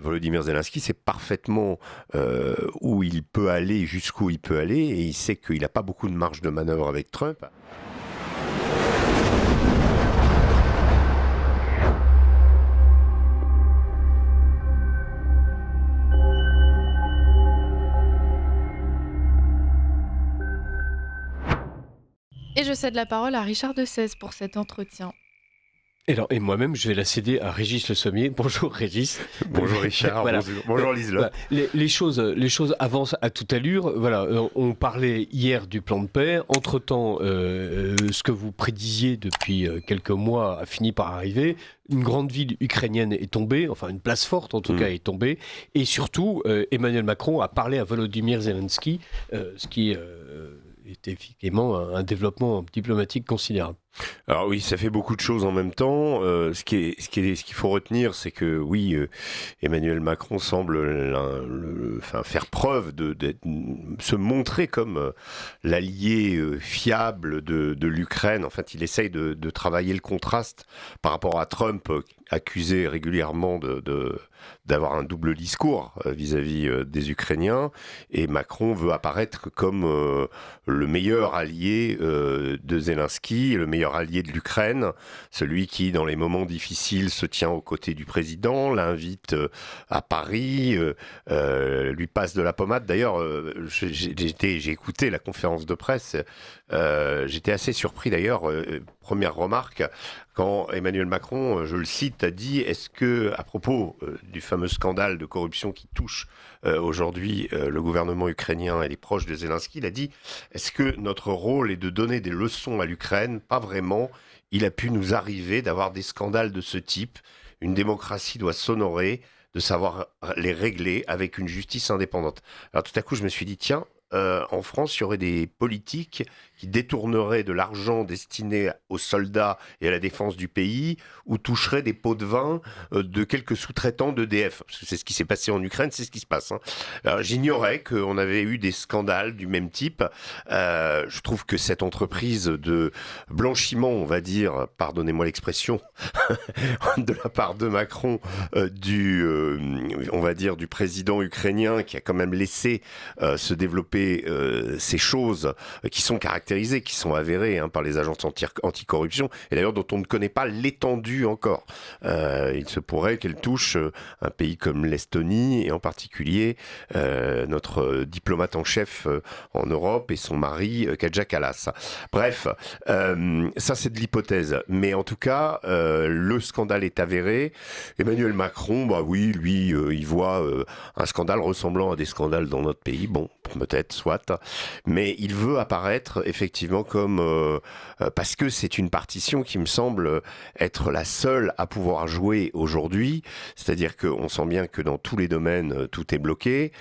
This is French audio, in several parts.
Volodymyr Zelensky sait parfaitement où il peut aller, jusqu'où il peut aller, et il sait qu'il n'a pas beaucoup de marge de manœuvre avec Trump. Et je cède la parole à Richard de Sèze pour cet entretien. Et moi-même, je vais la céder à Régis Le Sommier. Bonjour Régis. Bonjour Richard, voilà. Bonjour Liselotte. Voilà. Les choses avancent à toute allure. Voilà. On parlait hier du plan de paix. Entre-temps, ce que vous prédisiez depuis quelques mois a fini par arriver. Une grande ville ukrainienne est tombée, enfin une place forte en tout cas est tombée. Et surtout, Emmanuel Macron a parlé à Volodymyr Zelensky, ce qui est effectivement un développement diplomatique considérable. Alors oui, ça fait beaucoup de choses en même temps. Ce qu'il faut retenir, c'est que oui, Emmanuel Macron semble faire preuve se montrer comme l'allié fiable de l'Ukraine. En fait, il essaye de travailler le contraste par rapport à Trump, accusé régulièrement d'avoir un double discours vis-à-vis des Ukrainiens. Et Macron veut apparaître comme le meilleur allié de Zelensky, le meilleur allié de l'Ukraine, celui qui, dans les moments difficiles, se tient aux côtés du président, l'invite à Paris, lui passe de la pommade. D'ailleurs, j'ai écouté la conférence de presse, j'étais assez surpris d'ailleurs, première remarque, quand Emmanuel Macron, je le cite, a dit, est-ce que, à propos du fameux scandale de corruption qui touche aujourd'hui le gouvernement ukrainien et les proches de Zelensky, il a dit, est-ce que notre rôle est de donner des leçons à l'Ukraine? Pas vraiment. Il a pu nous arriver d'avoir des scandales de ce type. Une démocratie doit s'honorer, de savoir les régler avec une justice indépendante. Alors tout à coup, je me suis dit, tiens, en France, il y aurait des politiques qui détourneraient de l'argent destiné aux soldats et à la défense du pays, ou toucheraient des pots de vin de quelques sous-traitants d'EDF. Parce que c'est ce qui s'est passé en Ukraine, c'est ce qui se passe. Alors, j'ignorais qu'on avait eu des scandales du même type. Je trouve que cette entreprise de blanchiment, on va dire, pardonnez-moi l'expression, de la part de Macron, on va dire, du président ukrainien, qui a quand même laissé se développer ces choses qui sont caractérisées, qui sont avérées par les agences anticorruption, et d'ailleurs dont on ne connaît pas l'étendue encore. Il se pourrait qu'elle touche un pays comme l'Estonie, et en particulier notre diplomate en chef en Europe et son mari, Kaja Kallas. Bref, ça c'est de l'hypothèse. Mais en tout cas, le scandale est avéré. Emmanuel Macron, bah oui, lui, il voit un scandale ressemblant à des scandales dans notre pays. Bon, peut-être, soit. Mais il veut apparaître effectivement comme... parce que c'est une partition qui me semble être la seule à pouvoir jouer aujourd'hui. C'est-à-dire qu'on sent bien que dans tous les domaines, tout est bloqué,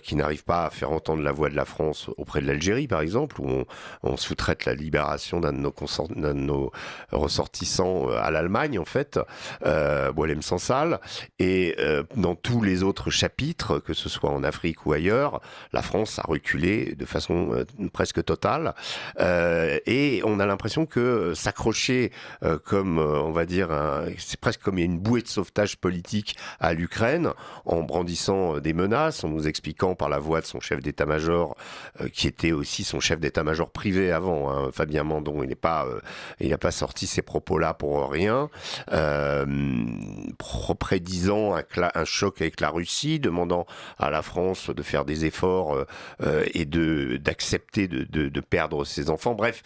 qu'il n'arrive pas à faire entendre la voix de la France auprès de l'Algérie, par exemple, où on sous-traite la libération d'un de nos ressortissants à l'Allemagne, en fait, Boualem Sansal. Et dans tous les autres chapitres, que ce soit en Afrique ou ailleurs, la France a reculé de façon presque totale. Et on a l'impression que s'accrocher comme, on va dire, c'est presque comme une bouée de sauvetage politique à l'Ukraine, en brandissant des menaces, en nous expliquant par la voix de son chef d'état-major, qui était aussi son chef d'état-major privé avant, Fabien Mandon, il n'a pas sorti ces propos-là pour rien, prédisant un choc avec la Russie, demandant à la France de faire des efforts et d'accepter de perdre ses enfants. Bref,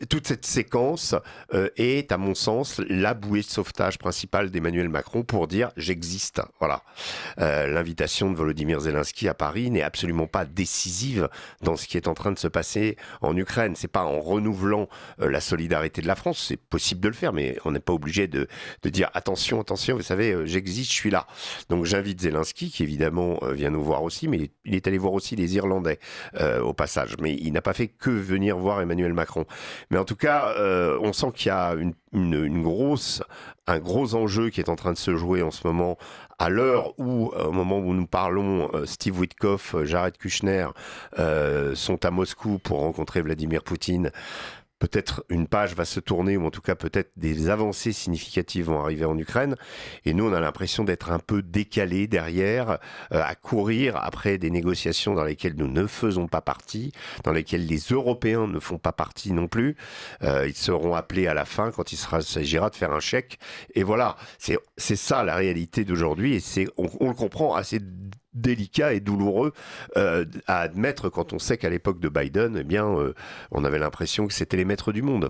toute cette séquence est, à mon sens, la bouée de sauvetage principale d'Emmanuel Macron pour dire « j'existe ». Voilà. L'invitation de Volodymyr Zelensky à Paris n'est absolument pas décisive dans ce qui est en train de se passer en Ukraine. C'est pas en renouvelant la solidarité de la France, c'est possible de le faire, mais on n'est pas obligé de dire « attention, vous savez, j'existe, je suis là ». Donc j'invite Zelensky, qui évidemment vient nous voir aussi, mais il est allé voir aussi les Irlandais au passage. Mais il n'a pas fait que venir voir Emmanuel Macron. Mais en tout cas, on sent qu'il y a un gros enjeu qui est en train de se jouer en ce moment, à l'heure où, au moment où nous parlons, Steve Witkoff, Jared Kushner sont à Moscou pour rencontrer Vladimir Poutine peut-être une page va se tourner, ou en tout cas peut-être des avancées significatives vont arriver en Ukraine. Et nous, on a l'impression d'être un peu décalés derrière, à courir après des négociations dans lesquelles nous ne faisons pas partie, dans lesquelles les Européens ne font pas partie non plus. Ils seront appelés à la fin quand s'agira de faire un chèque. Et voilà, c'est ça la réalité d'aujourd'hui. Et on le comprend assez délicat et douloureux à admettre quand on sait qu'à l'époque de Biden, eh bien, on avait l'impression que c'était les maîtres du monde.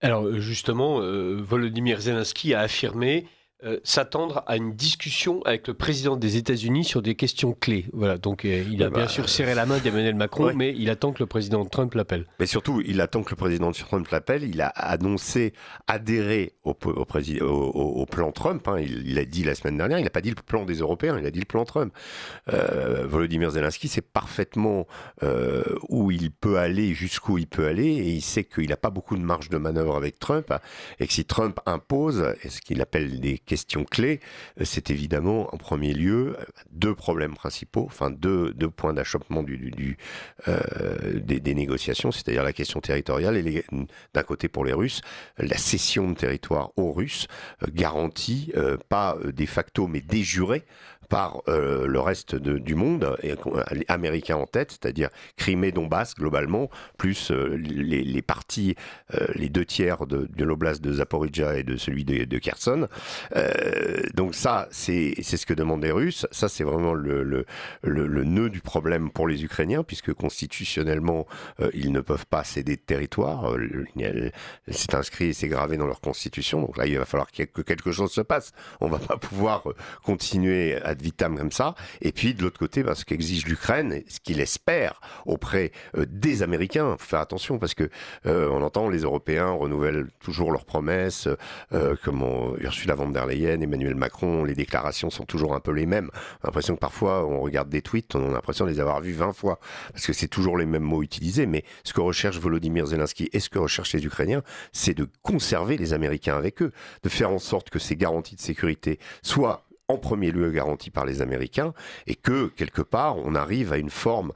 Alors justement, Volodymyr Zelensky a affirmé s'attendre à une discussion avec le président des États-Unis sur des questions clés. Voilà, donc il a bien sûr serré la main d'Emmanuel Macron, mais il attend que le président Trump l'appelle. Mais surtout, il attend que le président Trump l'appelle. Il a annoncé adhérer au plan Trump. Hein. Il l'a dit la semaine dernière. Il n'a pas dit le plan des Européens, il a dit le plan Trump. Volodymyr Zelensky sait parfaitement où il peut aller, jusqu'où il peut aller, et il sait qu'il n'a pas beaucoup de marge de manœuvre avec Trump, hein, et que si Trump impose ce qu'il appelle des questions clés, c'est évidemment en premier lieu deux problèmes principaux, enfin deux points d'achoppement des négociations, c'est-à-dire la question territoriale et d'un côté pour les Russes, la cession de territoire aux Russes, garantie, pas de facto mais de jure par le reste du monde, américain en tête, c'est-à-dire Crimée, Donbass globalement, plus les parties, les 2/3 de l'oblast de Zaporizhzhia et de celui de Kherson. Donc ça, c'est ce que demandent les Russes. Ça, c'est vraiment le nœud du problème pour les Ukrainiens, puisque constitutionnellement, ils ne peuvent pas céder de territoire. C'est inscrit et c'est gravé dans leur constitution. Donc là, il va falloir que quelque chose se passe. On ne va pas pouvoir continuer ad vitam comme ça. Et puis, de l'autre côté, ce qu'exige l'Ukraine, ce qu'il espère auprès des Américains, il faut faire attention, parce que on entend les Européens renouvellent toujours leurs promesses, comme Ursula von der Leyen, Emmanuel Macron, les déclarations sont toujours un peu les mêmes. On a l'impression que parfois, on regarde des tweets, on a l'impression de les avoir vus 20 fois, parce que c'est toujours les mêmes mots utilisés. Mais ce que recherche Volodymyr Zelensky et ce que recherchent les Ukrainiens, c'est de conserver les Américains avec eux, de faire en sorte que ces garanties de sécurité soient en premier lieu garantie par les Américains, et que, quelque part, on arrive à une forme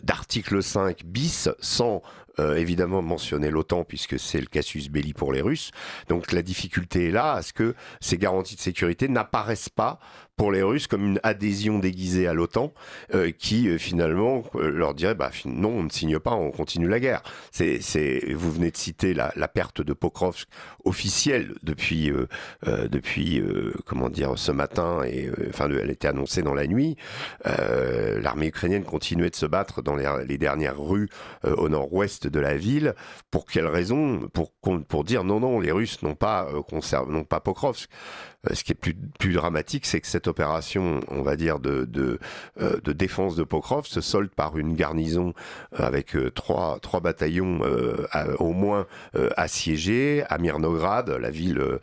d'article 5 bis, sans évidemment mentionner l'OTAN, puisque c'est le casus belli pour les Russes. Donc la difficulté est là, à ce que ces garanties de sécurité n'apparaissent pas pour les Russes comme une adhésion déguisée à l'OTAN, qui finalement leur dirait non, on ne signe pas, on continue la guerre. Vous venez de citer la perte de Pokrovsk officielle depuis ce matin, et elle était annoncée dans la nuit. L'armée ukrainienne continuait de se battre dans les dernières rues au nord-ouest de la ville. Pour quelle raison? Pour dire non, les Russes n'ont pas Pokrovsk. Ce qui est plus dramatique, c'est que cette opération, on va dire, de défense de Pokrovsk se solde par une garnison avec trois bataillons au moins assiégés à Mirnograd, la ville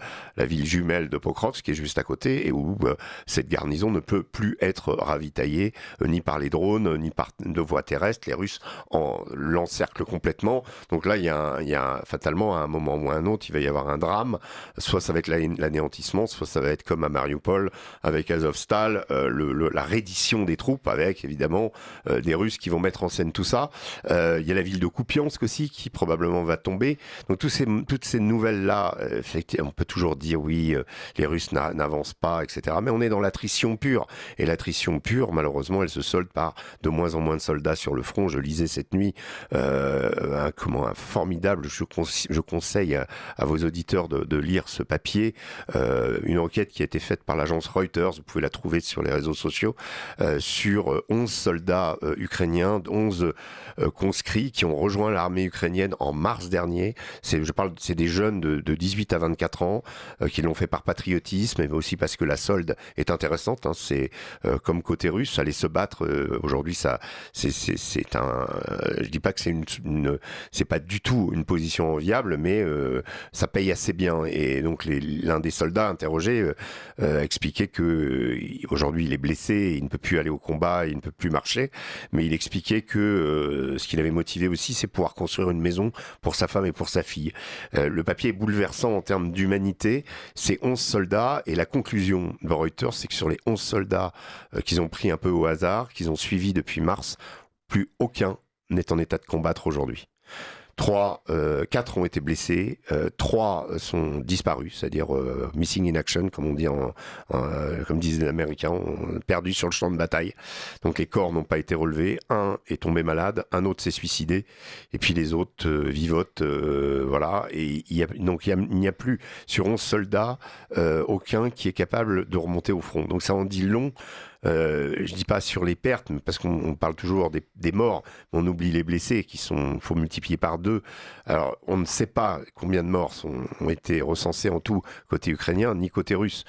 jumelle de Pokrovsk, qui est juste à côté, et où cette garnison ne peut plus être ravitaillée ni par les drones, ni par de voies terrestres. Les Russes l'encerclent complètement. Donc là, il y a fatalement, à un moment ou à un autre, il va y avoir un drame. Soit ça va être l'anéantissement, soit ça va être comme à Mariupol avec Azovstal, la reddition des troupes, avec évidemment des Russes qui vont mettre en scène tout ça. Il y a la ville de Kupiansk aussi qui probablement va tomber. Donc toutes ces nouvelles-là, effectivement, on peut toujours dire oui, les Russes n'avancent pas, etc. Mais on est dans l'attrition pure. Et l'attrition pure, malheureusement, elle se solde par de moins en moins de soldats sur le front. Je lisais cette nuit un formidable, je conseille à vos auditeurs de lire ce papier, une enquête qui a été faite par l'agence Reuters, vous pouvc'est la trouver sur les réseaux sociaux, sur 11 soldats ukrainiens, 11 conscrits qui ont rejoint l'armée ukrainienne en mars dernier. C'est des jeunes de 18 à 24 ans qui l'ont fait par patriotisme, mais aussi parce que la solde est intéressante. Hein. C'est comme côté russe, aller se battre aujourd'hui, je dis pas que c'est pas du tout une position enviable, mais ça paye assez bien. Et donc l'un des soldats interrogé expliquait que aujourd'hui il est blessé, il ne peut plus aller au combat, il ne peut plus marcher, mais il expliquait que ce qui l'avait motivé aussi, c'est pouvoir construire une maison pour sa femme et pour sa fille. Le papier est bouleversant en termes d'humanité. C'est 11 soldats, et la conclusion de Reuters, c'est que sur les 11 soldats qu'ils ont pris un peu au hasard, qu'ils ont suivis depuis mars, plus aucun n'est en état de combattre aujourd'hui. 4 ont été blessés, 3 sont disparus, c'est-à-dire missing in action, comme on dit comme disent les Américains, perdus sur le champ de bataille. Donc les corps n'ont pas été relevés. Un est tombé malade, un autre s'est suicidé, et puis les autres vivotent, voilà. Et il n'y a plus sur 11 soldats aucun qui est capable de remonter au front. Donc ça en dit long. Je dis pas sur les pertes, parce qu'on parle toujours des morts, mais on oublie les blessés faut multiplier par 2. Alors, on ne sait pas combien de morts ont été recensés en tout côté ukrainien, ni côté russe.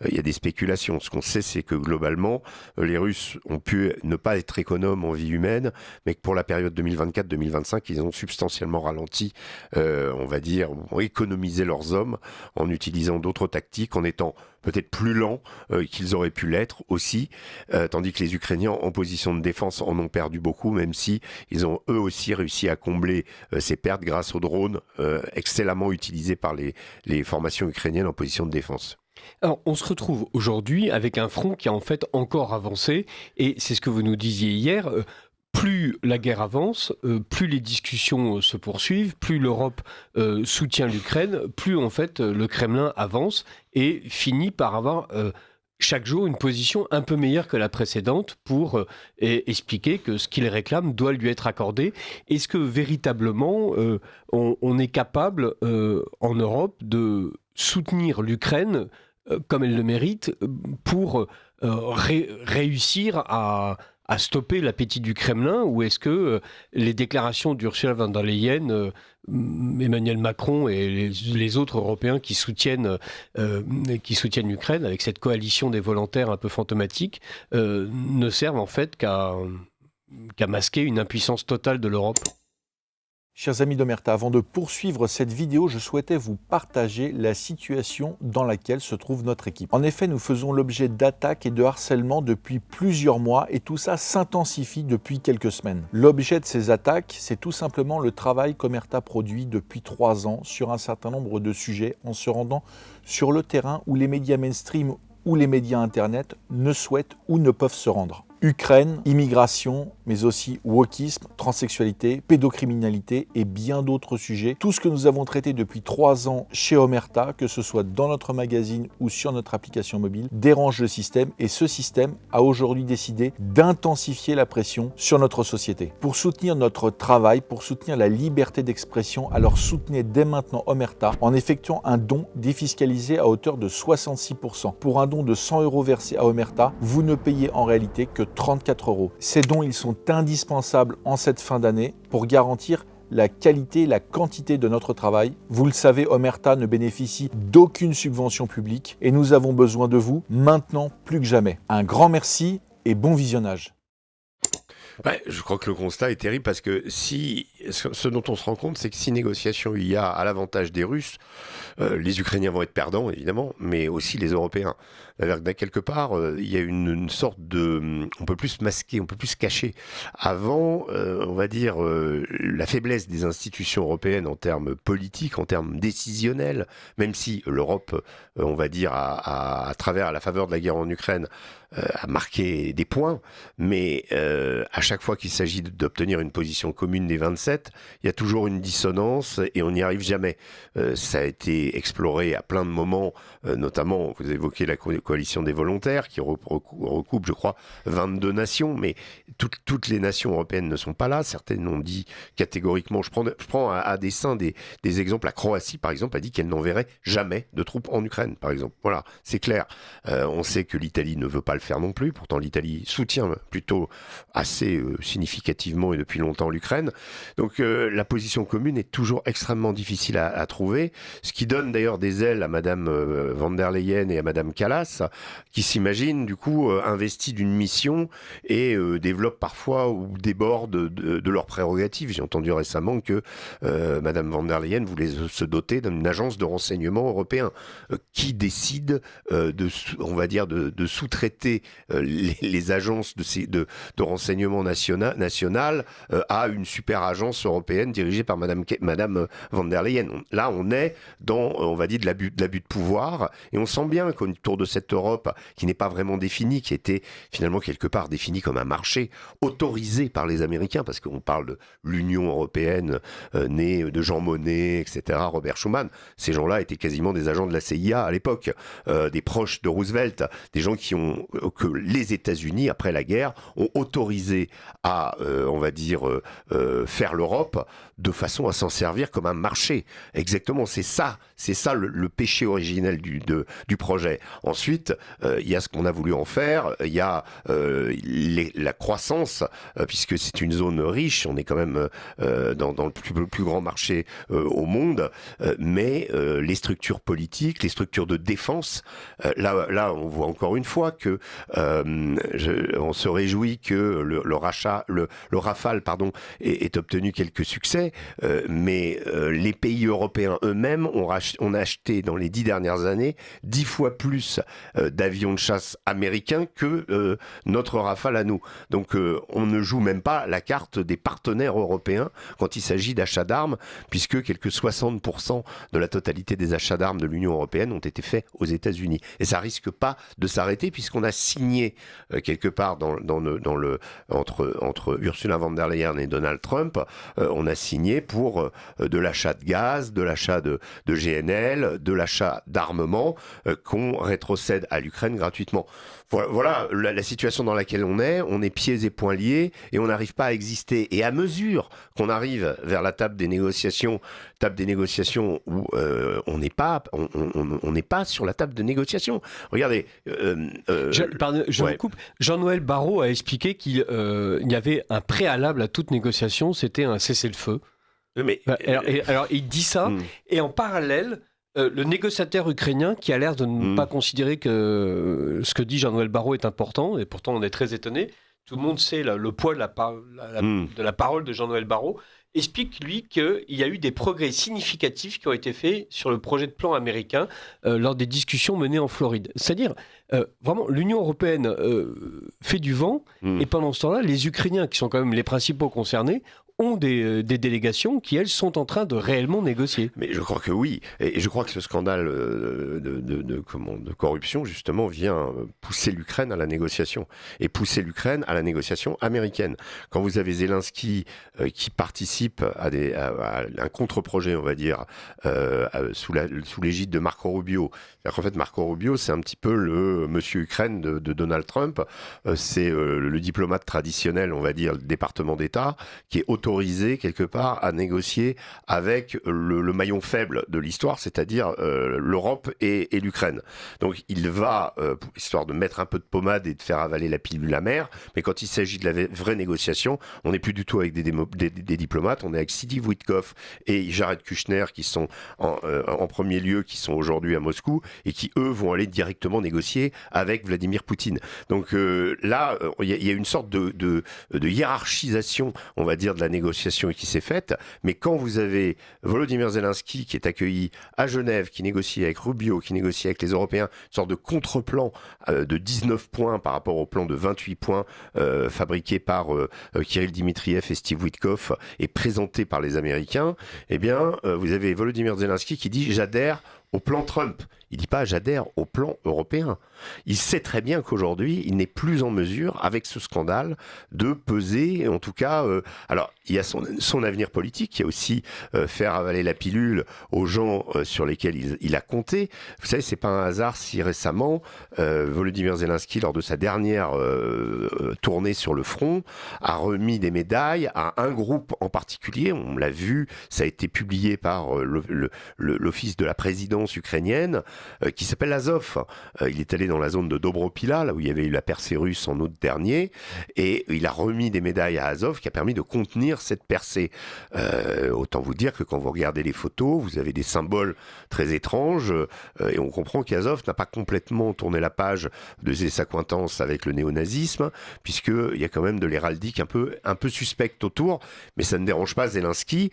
Il y a des spéculations. Ce qu'on sait, c'est que globalement, les Russes ont pu ne pas être économes en vie humaine, mais que pour la période 2024-2025, ils ont substantiellement ralenti, on va dire, ont économisé leurs hommes en utilisant d'autres tactiques, en étant peut-être plus lents qu'ils auraient pu l'être aussi, tandis que les Ukrainiens en position de défense en ont perdu beaucoup, même si ils ont eux aussi réussi à combler ces pertes grâce aux drones excellemment utilisés par les formations ukrainiennes en position de défense. Alors, on se retrouve aujourd'hui avec un front qui a en fait encore avancé, et c'est ce que vous nous disiez hier. Plus la guerre avance, plus les discussions se poursuivent, plus l'Europe soutient l'Ukraine, plus en fait le Kremlin avance et finit par avoir chaque jour une position un peu meilleure que la précédente pour expliquer que ce qu'il réclame doit lui être accordé. Est-ce que véritablement on est capable en Europe de soutenir l'Ukraine comme elle le mérite pour réussir à stopper l'appétit du Kremlin, ou est-ce que les déclarations d'Ursula von der Leyen, Emmanuel Macron et les autres Européens qui soutiennent l'Ukraine avec cette coalition des volontaires un peu fantomatique ne servent en fait qu'à masquer une impuissance totale de l'Europe ? Chers amis d'Omerta, avant de poursuivre cette vidéo, je souhaitais vous partager la situation dans laquelle se trouve notre équipe. En effet, nous faisons l'objet d'attaques et de harcèlement depuis plusieurs mois et tout ça s'intensifie depuis quelques semaines. L'objet de ces attaques, c'est tout simplement le travail qu'Omerta produit depuis 3 ans sur un certain nombre de sujets en se rendant sur le terrain où les médias mainstream ou les médias internet ne souhaitent ou ne peuvent se rendre. Ukraine, immigration, mais aussi wokisme, transsexualité, pédocriminalité et bien d'autres sujets. Tout ce que nous avons traité depuis 3 ans chez Omerta, que ce soit dans notre magazine ou sur notre application mobile, dérange le système et ce système a aujourd'hui décidé d'intensifier la pression sur notre société. Pour soutenir notre travail, pour soutenir la liberté d'expression, alors soutenez dès maintenant Omerta en effectuant un don défiscalisé à hauteur de 66%. Pour un don de 100 € versé à Omerta, vous ne payez en réalité que 34 €. Ces dons, ils sont indispensables en cette fin d'année pour garantir la qualité, la quantité de notre travail. Vous le savez, Omerta ne bénéficie d'aucune subvention publique et nous avons besoin de vous maintenant plus que jamais. Un grand merci et bon visionnage. Ouais, je crois que le constat est terrible parce que ce dont on se rend compte, c'est que si négociation il y a à l'avantage des Russes, les Ukrainiens vont être perdants évidemment, mais aussi les Européens. Quelque part, il y a une sorte de... On peut plus se masquer, on peut plus se cacher. Avant, on va dire, la faiblesse des institutions européennes en termes politiques, en termes décisionnels, même si l'Europe, on va dire, à la faveur de la guerre en Ukraine, a marqué des points, mais à chaque fois qu'il s'agit d'obtenir une position commune des 27, il y a toujours une dissonance et on n'y arrive jamais. Ça a été exploré à plein de moments, notamment, vous évoquez la coalition des volontaires qui recoupe, je crois, 22 nations, mais toutes les nations européennes ne sont pas là. Certaines ont dit catégoriquement, je prends à dessein des exemples. La Croatie, par exemple, a dit qu'elle n'enverrait jamais de troupes en Ukraine, par exemple. Voilà, c'est clair. On sait que l'Italie ne veut pas le faire non plus. Pourtant, l'Italie soutient plutôt assez significativement et depuis longtemps l'Ukraine. Donc, la position commune est toujours extrêmement difficile à trouver, ce qui donne d'ailleurs des ailes à Madame von der Leyen et à Madame Kallas, qui s'imaginent du coup investis d'une mission et développent parfois ou débordent de leurs prérogatives. J'ai entendu récemment que Madame von der Leyen voulait se doter d'une agence de renseignement européen qui décide on va dire de sous-traiter les agences de renseignement national à une super agence agence européenne dirigée par Madame von der Leyen. Là, on est dans, on va dire, de l'abus de pouvoir, et on sent bien qu'autour de cette Europe, qui n'est pas vraiment définie, qui était finalement quelque part définie comme un marché autorisé par les Américains, parce qu'on parle de l'Union européenne née de Jean Monnet, etc., Robert Schuman. Ces gens-là étaient quasiment des agents de la CIA à l'époque, des proches de Roosevelt, des gens que les États-Unis, après la guerre, ont autorisé à, on va dire, faire l'Europe de façon à s'en servir comme un marché. Exactement, c'est ça le péché originel du projet. Ensuite, il y a ce qu'on a voulu en faire, il y a la croissance, puisque c'est une zone riche, on est quand même dans le plus grand marché au monde, mais les structures politiques, les structures de défense, là on voit encore une fois que on se réjouit que le Rafale ait obtenu quelques succès, mais les pays européens eux-mêmes ont acheté dans les 10 dernières années 10 fois plus d'avions de chasse américains que notre Rafale à nous. Donc on ne joue même pas la carte des partenaires européens quand il s'agit d'achats d'armes, puisque quelque 60% de la totalité des achats d'armes de l'Union européenne ont été faits aux États-Unis. Et ça risque pas de s'arrêter, puisqu'on a signé quelque part entre Ursula von der Leyen et Donald Trump, on a signé pour de l'achat de gaz, de l'achat de GNL, de l'achat d'armement qu'on rétrocède à l'Ukraine gratuitement. Voilà la situation dans laquelle on est pieds et poings liés et on n'arrive pas à exister. Et à mesure qu'on arrive vers la table des négociations où on n'est pas sur la table de négociation. Regardez. Je vous coupe. Jean-Noël Barrot a expliqué qu'il y avait un préalable à toute négociation, c'était un cessez-le-feu. Mais, alors il dit ça, et en parallèle, le négociateur ukrainien, qui a l'air de ne pas considérer que ce que dit Jean-Noël Barrot est important, et pourtant on est très étonné, tout le monde sait le poids de la parole de Jean-Noël Barrot, explique lui qu'il y a eu des progrès significatifs qui ont été faits sur le projet de plan américain lors des discussions menées en Floride. C'est-à-dire, vraiment, l'Union européenne fait du vent, et pendant ce temps-là, les Ukrainiens, qui sont quand même les principaux concernés, ont des délégations qui, elles, sont en train de réellement négocier. Mais je crois que oui. Et je crois que ce scandale de corruption, justement, vient pousser l'Ukraine à la négociation. Et pousser l'Ukraine à la négociation américaine. Quand vous avez Zelensky qui participe à un contre-projet, on va dire, sous l'égide de Marco Rubio. C'est-à-dire qu'en fait, Marco Rubio, c'est un petit peu le monsieur Ukraine de Donald Trump. C'est le diplomate traditionnel, on va dire, le département d'État, qui est autorisé quelque part à négocier avec le maillon faible de l'histoire, c'est-à-dire l'Europe et l'Ukraine. Donc il va, histoire de mettre un peu de pommade et de faire avaler la pilule amère, mais quand il s'agit de la vraie négociation, on n'est plus du tout avec des diplomates, on est avec Steve Witkoff et Jared Kushner qui sont en premier lieu, qui sont aujourd'hui à Moscou et qui eux vont aller directement négocier avec Vladimir Poutine. Donc là, il y a une sorte de hiérarchisation, on va dire, de la négociation qui s'est faite, mais quand vous avez Volodymyr Zelensky qui est accueilli à Genève, qui négocie avec Rubio, qui négocie avec les Européens, une sorte de contre-plan de 19 points par rapport au plan de 28 points fabriqué par Kirill Dmitriev et Steve Witkoff et présenté par les Américains, eh bien, vous avez Volodymyr Zelensky qui dit « j'adhère au plan Trump ». Il ne dit pas « j'adhère au plan européen ». Il sait très bien qu'aujourd'hui, il n'est plus en mesure, avec ce scandale, de peser, en tout cas... alors, il y a son avenir politique, il y a aussi faire avaler la pilule aux gens sur lesquels il a compté. Vous savez, c'est pas un hasard si récemment, Volodymyr Zelensky, lors de sa dernière tournée sur le front, a remis des médailles à un groupe en particulier. On l'a vu, ça a été publié par l'office de la présidence ukrainienne, qui s'appelle Azov. Il est allé dans la zone de Dobropila, là où il y avait eu la percée russe en août dernier, et il a remis des médailles à Azov qui a permis de contenir cette percée. Autant vous dire que quand vous regardez les photos, vous avez des symboles très étranges, et on comprend qu'Azov n'a pas complètement tourné la page de ses accointances avec le néonazisme, puisqu'il y a quand même de l'héraldique un peu suspecte autour, mais ça ne dérange pas Zelensky,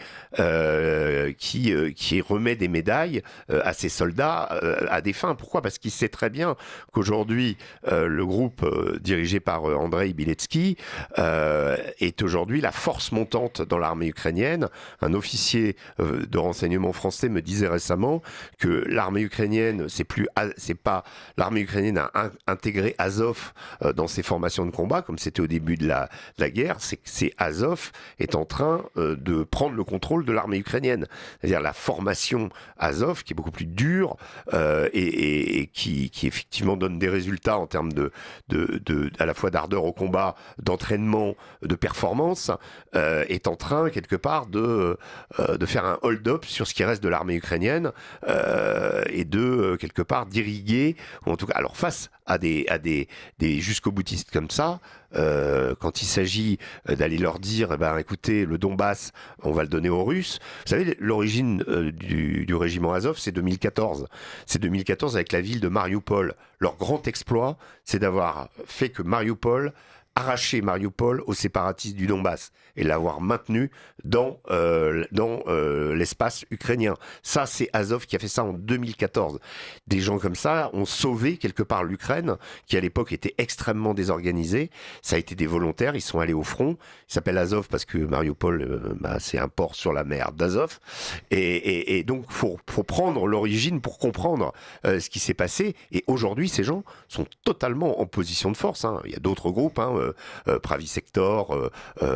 qui remet des médailles à ses soldats à des fins. Pourquoi ? Parce qu'il sait très bien qu'aujourd'hui, le groupe dirigé par Andrei Biletsky est aujourd'hui la force montante dans l'armée ukrainienne. Un officier de renseignement français me disait récemment que l'armée ukrainienne, c'est pas l'armée ukrainienne a intégré Azov dans ses formations de combat, comme c'était au début de la guerre. C'est Azov est en train de prendre le contrôle de l'armée ukrainienne. C'est-à-dire la formation Azov, qui est beaucoup plus dure et qui effectivement donne des résultats en termes à la fois d'ardeur au combat, d'entraînement, de performance, est en train quelque part de faire un hold-up sur ce qui reste de l'armée ukrainienne et de quelque part d'irriguer, ou en tout cas, alors face à des jusqu'au-boutistes comme ça, quand il s'agit d'aller leur dire, écoutez, le Donbass, on va le donner aux Russes. Vous savez, l'origine du régiment Azov, c'est 2014. C'est 2014 avec la ville de Mariupol. Leur grand exploit, c'est d'avoir fait que arracher Mariupol aux séparatistes du Donbass et l'avoir maintenu dans l'espace ukrainien. Ça, c'est Azov qui a fait ça en 2014. Des gens comme ça ont sauvé quelque part l'Ukraine, qui à l'époque était extrêmement désorganisée. Ça a été des volontaires, ils sont allés au front. Ils s'appellent Azov parce que Mariupol, c'est un port sur la mer d'Azov. Et donc, faut prendre l'origine pour comprendre ce qui s'est passé. Et aujourd'hui, ces gens sont totalement en position de force. Il y a d'autres groupes, Pravi Sector,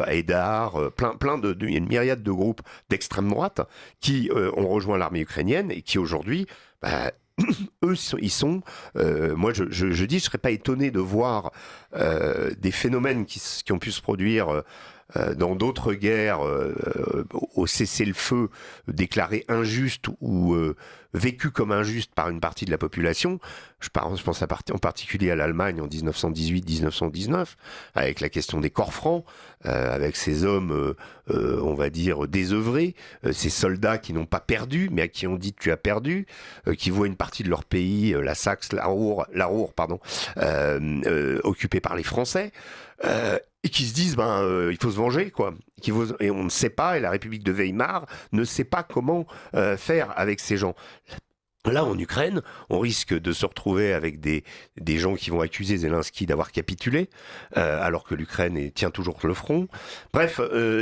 Haidar, il y a une myriade de groupes d'extrême droite qui ont rejoint l'armée ukrainienne et qui aujourd'hui, eux, ils sont. Moi, je dis, je serais pas étonné de voir des phénomènes qui ont pu se produire dans d'autres guerres, au cessez-le-feu déclaré injuste ou vécu comme injuste par une partie de la population. Je pense en particulier à l'Allemagne en 1918-1919, avec la question des corps francs, avec ces hommes, on va dire, désœuvrés, ces soldats qui n'ont pas perdu, mais à qui on dit tu as perdu, qui voient une partie de leur pays, la Saxe, la Ruhr, occupée par les Français. Et qui se disent il faut se venger, quoi. Et on ne sait pas, et la République de Weimar ne sait pas comment faire avec ces gens. Là, en Ukraine, on risque de se retrouver avec des gens qui vont accuser Zelensky d'avoir capitulé, alors que l'Ukraine tient toujours le front. Bref,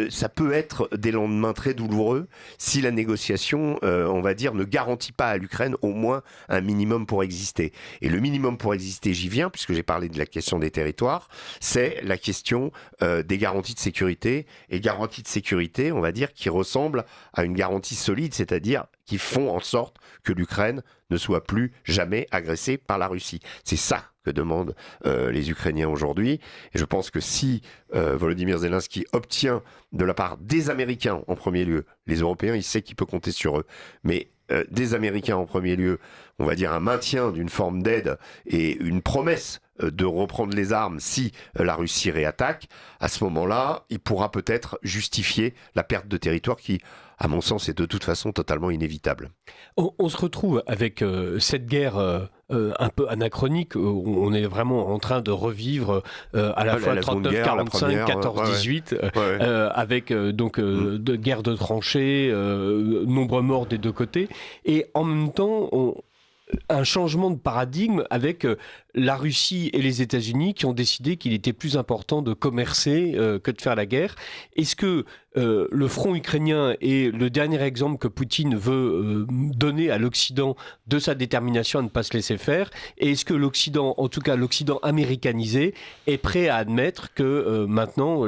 ça peut être des lendemains très douloureux si la négociation, on va dire, ne garantit pas à l'Ukraine au moins un minimum pour exister. Et le minimum pour exister, j'y viens, puisque j'ai parlé de la question des territoires, c'est la question des garanties de sécurité. Et garanties de sécurité, on va dire, qui ressemblent à une garantie solide, c'est-à-dire qui font en sorte que l'Ukraine ne soit plus jamais agressée par la Russie. C'est ça que demandent les Ukrainiens aujourd'hui. Et je pense que si Volodymyr Zelensky obtient de la part des Américains en premier lieu, les Européens, il sait qu'il peut compter sur eux, mais des Américains en premier lieu, on va dire un maintien d'une forme d'aide et une promesse de reprendre les armes si la Russie réattaque, à ce moment-là, il pourra peut-être justifier la perte de territoire qui, à mon sens, est de toute façon totalement inévitable. On se retrouve avec cette guerre un peu anachronique, où on est vraiment en train de revivre à la fois 39-45, 14-18, avec de guerre de tranchées, nombreux morts des deux côtés, et en même temps, un changement de paradigme avec la Russie et les États-Unis qui ont décidé qu'il était plus important de commercer que de faire la guerre. Est-ce que le front ukrainien est le dernier exemple que Poutine veut donner à l'Occident de sa détermination à ne pas se laisser faire? Et est-ce que l'Occident, en tout cas l'Occident américanisé, est prêt à admettre que maintenant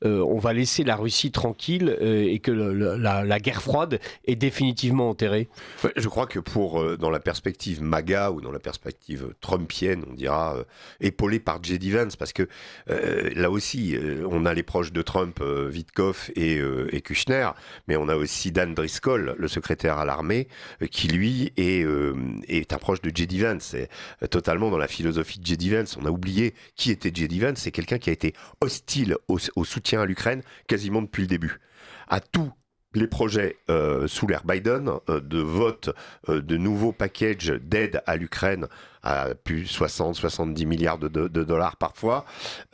on va laisser la Russie tranquille et que la guerre froide est définitivement enterrée? Je crois que dans la perspective MAGA ou dans la perspective trumpienne, on dira épaulé par J.D. Vance, parce que là aussi, on a les proches de Trump, Witkoff et Kushner, mais on a aussi Dan Driscoll, le secrétaire à l'armée, qui lui est un proche de J.D. Vance. C'est totalement dans la philosophie de J.D. Vance. On a oublié qui était J.D. Vance. C'est quelqu'un qui a été hostile au soutien à l'Ukraine quasiment depuis le début. À tous les projets sous l'ère Biden de vote de nouveaux packages d'aide à l'Ukraine à plus 60-70 milliards de dollars parfois,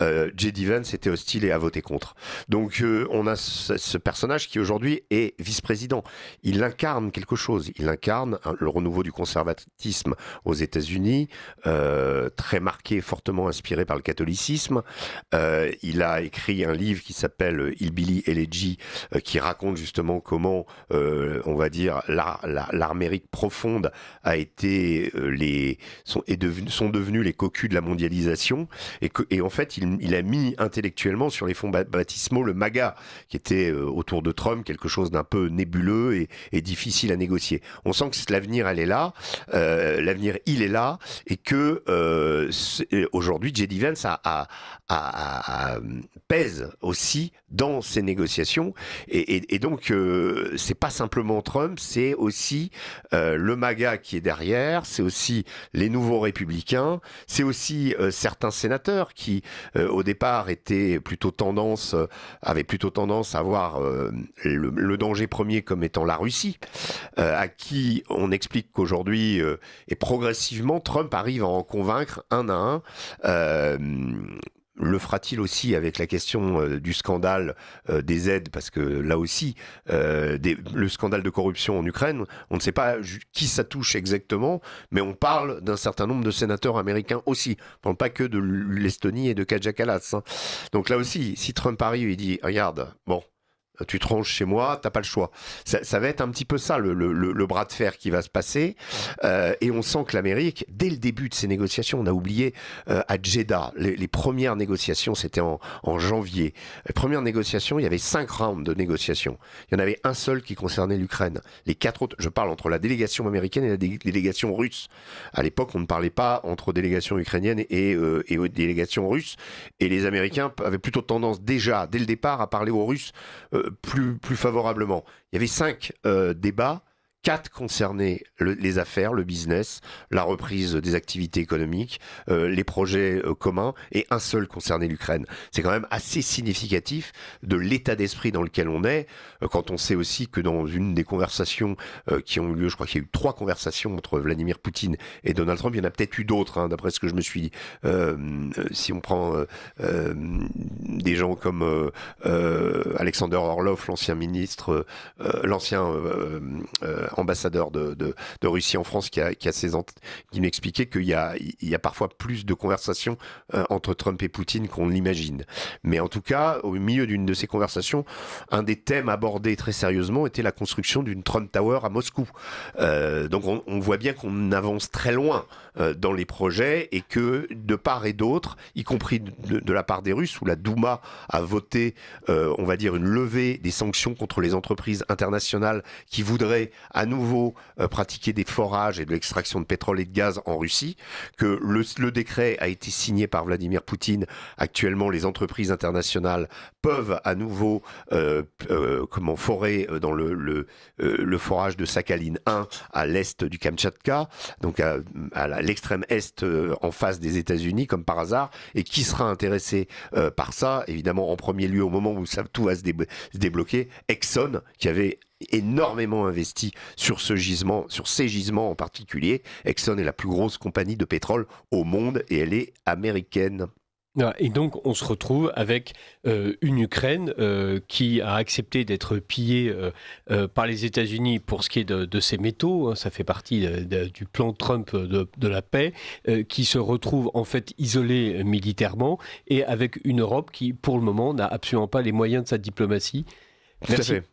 J.D. Vance était hostile et a voté contre. Donc on a ce personnage qui aujourd'hui est vice-président. Il incarne quelque chose. Il incarne le renouveau du conservatisme aux États-Unis, très marqué, fortement inspiré par le catholicisme. Il a écrit un livre qui s'appelle Hillbilly Elegy, qui raconte justement comment, on va dire, l'Amérique profonde a été sont devenus les cocus de la mondialisation, et en fait il a mis intellectuellement sur les fonds baptismaux le MAGA, qui était autour de Trump quelque chose d'un peu nébuleux et difficile à négocier. On sent que l'avenir elle est là, l'avenir il est là, et que aujourd'hui J.D. Vance pèse aussi dans ces négociations, et donc c'est pas simplement Trump, c'est aussi le MAGA qui est derrière, c'est aussi les nouveaux républicains, c'est aussi certains sénateurs qui au départ avaient plutôt tendance à voir le danger premier comme étant la Russie, à qui on explique qu'aujourd'hui et progressivement Trump arrive à en convaincre un à un. Le fera-t-il aussi avec la question du scandale des aides, parce que là aussi, le scandale de corruption en Ukraine, on ne sait pas qui ça touche exactement, mais on parle d'un certain nombre de sénateurs américains aussi. On ne parle pas que de l'Estonie et de Kaja Kallas. Hein. Donc là aussi, si Trump arrive et dit « Regarde, bon, tu te ranges chez moi, t'as pas le choix ». Ça va être un petit peu ça, le bras de fer qui va se passer. Et on sent que l'Amérique, dès le début de ces négociations, on a oublié à Jeddah, les premières négociations, c'était en janvier. Les premières négociations, il y avait 5 rounds de négociations. Il y en avait un seul qui concernait l'Ukraine. Les 4 autres, je parle entre la délégation américaine et la délégation russe. À l'époque, on ne parlait pas entre délégation ukrainienne et délégation russe. Et les Américains avaient plutôt tendance déjà, dès le départ, à parler aux Russes plus favorablement. Il y avait 5 débats, 4 concernaient les affaires, le business, la reprise des activités économiques, les projets communs, et un seul concernait l'Ukraine. C'est quand même assez significatif de l'état d'esprit dans lequel on est, quand on sait aussi que dans une des conversations qui ont eu lieu, je crois qu'il y a eu 3 conversations entre Vladimir Poutine et Donald Trump, il y en a peut-être eu d'autres, hein, d'après ce que je me suis dit. Si on prend des gens comme Alexander Orlov, l'ancien ministre, ambassadeur de Russie en France, qui m'expliquait qu'il y a parfois plus de conversations entre Trump et Poutine qu'on l'imagine. Mais en tout cas, au milieu d'une de ces conversations, un des thèmes abordés très sérieusement était la construction d'une Trump Tower à Moscou. Donc on voit bien qu'on avance très loin dans les projets, et que de part et d'autre, y compris de la part des Russes, où la Douma a voté, on va dire, une levée des sanctions contre les entreprises internationales qui voudraient à nouveau pratiquer des forages et de l'extraction de pétrole et de gaz en Russie, que le décret a été signé par Vladimir Poutine. Actuellement, les entreprises internationales peuvent à nouveau forer dans le forage de Sakhalin 1 à l'est du Kamtchatka, donc à l'extrême est, en face des États-Unis, comme par hasard. Et qui sera intéressé par ça? Évidemment, en premier lieu, au moment où tout va se débloquer, Exxon, qui avait énormément investi sur ces gisements en particulier. Exxon est la plus grosse compagnie de pétrole au monde, et elle est américaine. Et donc, on se retrouve avec une Ukraine qui a accepté d'être pillée par les États-Unis pour ce qui est de ses métaux. Ça fait partie du plan Trump de la paix, qui se retrouve en fait isolée militairement, et avec une Europe qui, pour le moment, n'a absolument pas les moyens de sa diplomatie.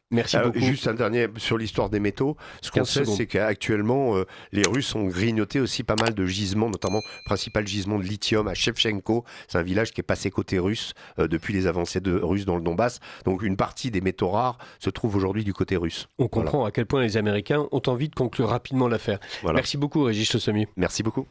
Merci beaucoup. Juste un dernier sur l'histoire des métaux. Ce qu'on sait, c'est qu'actuellement, les Russes ont grignoté aussi pas mal de gisements, notamment le principal gisement de lithium à Shevchenko. C'est un village qui est passé côté russe depuis les avancées russes dans le Donbass. Donc une partie des métaux rares se trouve aujourd'hui du côté russe. On comprend à quel point les Américains ont envie de conclure rapidement l'affaire. Voilà. Merci beaucoup, Régis Le Sommier. Merci beaucoup.